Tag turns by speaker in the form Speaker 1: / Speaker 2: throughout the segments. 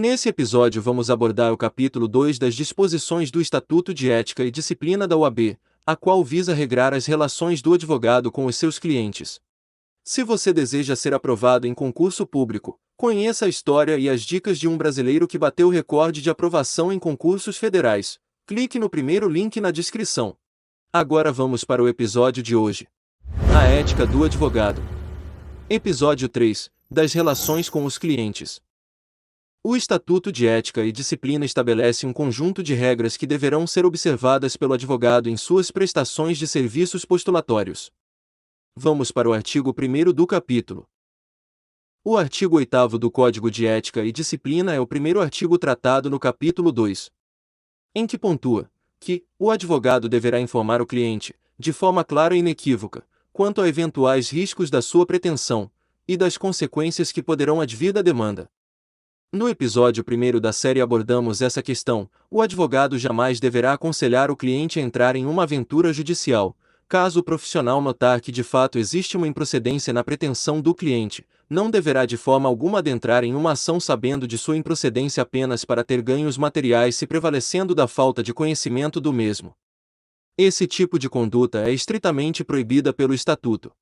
Speaker 1: Nesse episódio vamos abordar o capítulo 2 das disposições do Estatuto de Ética e Disciplina da OAB, a qual visa regrar as relações do advogado com os seus clientes. Se você deseja ser aprovado em concurso público, conheça a história e as dicas de um brasileiro que bateu o recorde de aprovação em concursos federais. Clique no primeiro link na descrição. Agora vamos para o episódio de hoje. A ética do advogado. Episódio 3, das relações com os clientes. O Estatuto de Ética e Disciplina estabelece um conjunto de regras que deverão ser observadas pelo advogado em suas prestações de serviços postulatórios. Vamos para o artigo 1º do capítulo. O artigo 8º do Código de Ética e Disciplina é o primeiro artigo tratado no capítulo 2, em que pontua que o advogado deverá informar o cliente, de forma clara e inequívoca, quanto a eventuais riscos da sua pretensão e das consequências que poderão advir da demanda. No episódio 1º da série abordamos essa questão. O advogado jamais deverá aconselhar o cliente a entrar em uma aventura judicial, caso o profissional notar que de fato existe uma improcedência na pretensão do cliente. Não deverá de forma alguma adentrar em uma ação sabendo de sua improcedência apenas para ter ganhos materiais se prevalecendo da falta de conhecimento do mesmo. Esse tipo de conduta é estritamente proibida pelo Estatuto.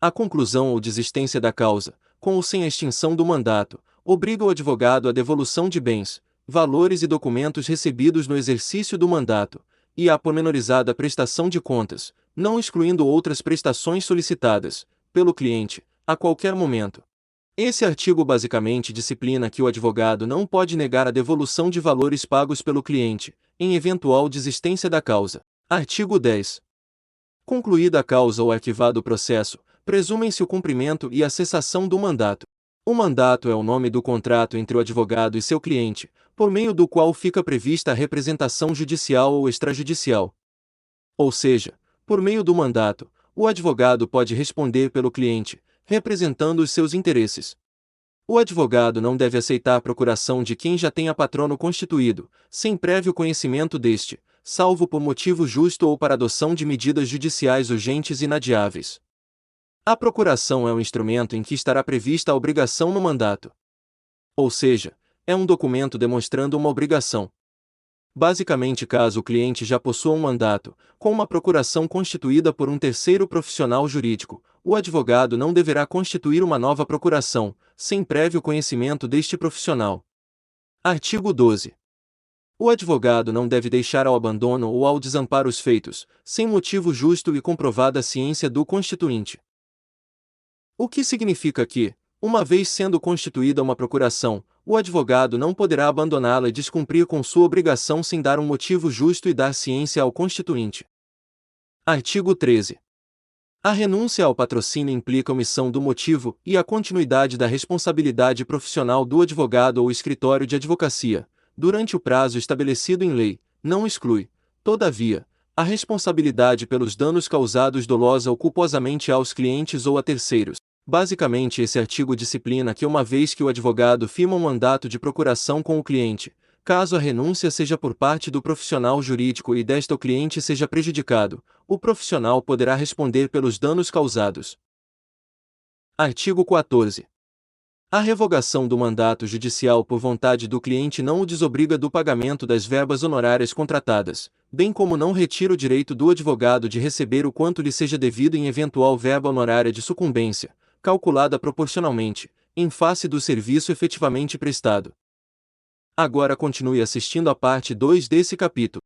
Speaker 1: A conclusão ou desistência da causa, com ou sem a extinção do mandato, obriga o advogado à devolução de bens, valores e documentos recebidos no exercício do mandato, e à pormenorizada prestação de contas, não excluindo outras prestações solicitadas pelo cliente, a qualquer momento. Esse artigo basicamente disciplina que o advogado não pode negar a devolução de valores pagos pelo cliente, em eventual desistência da causa. Artigo 10. Concluída a causa ou arquivado o processo, presumem-se o cumprimento e a cessação do mandato. O mandato é o nome do contrato entre o advogado e seu cliente, por meio do qual fica prevista a representação judicial ou extrajudicial. Ou seja, por meio do mandato, o advogado pode responder pelo cliente, representando os seus interesses. O advogado não deve aceitar a procuração de quem já tenha patrono constituído, sem prévio conhecimento deste, salvo por motivo justo ou para adoção de medidas judiciais urgentes e inadiáveis. A procuração é um instrumento em que estará prevista a obrigação no mandato. Ou seja, é um documento demonstrando uma obrigação. Basicamente, caso o cliente já possua um mandato, com uma procuração constituída por um terceiro profissional jurídico, o advogado não deverá constituir uma nova procuração, sem prévio conhecimento deste profissional. Artigo 12. O advogado não deve deixar ao abandono ou ao desamparo os feitos, sem motivo justo e comprovada a ciência do constituinte. O que significa que, uma vez sendo constituída uma procuração, o advogado não poderá abandoná-la e descumprir com sua obrigação sem dar um motivo justo e dar ciência ao constituinte. Artigo 13. A renúncia ao patrocínio implica omissão do motivo e a continuidade da responsabilidade profissional do advogado ou escritório de advocacia, durante o prazo estabelecido em lei, não exclui, todavia, a responsabilidade pelos danos causados dolosa ou culposamente aos clientes ou a terceiros. Basicamente, esse artigo disciplina que uma vez que o advogado firma um mandato de procuração com o cliente, caso a renúncia seja por parte do profissional jurídico e desta o cliente seja prejudicado, o profissional poderá responder pelos danos causados. Artigo 14. A revogação do mandato judicial por vontade do cliente não o desobriga do pagamento das verbas honorárias contratadas, bem como não retira o direito do advogado de receber o quanto lhe seja devido em eventual verba honorária de sucumbência, calculada proporcionalmente, em face do serviço efetivamente prestado. Agora continue assistindo a parte 2 desse capítulo.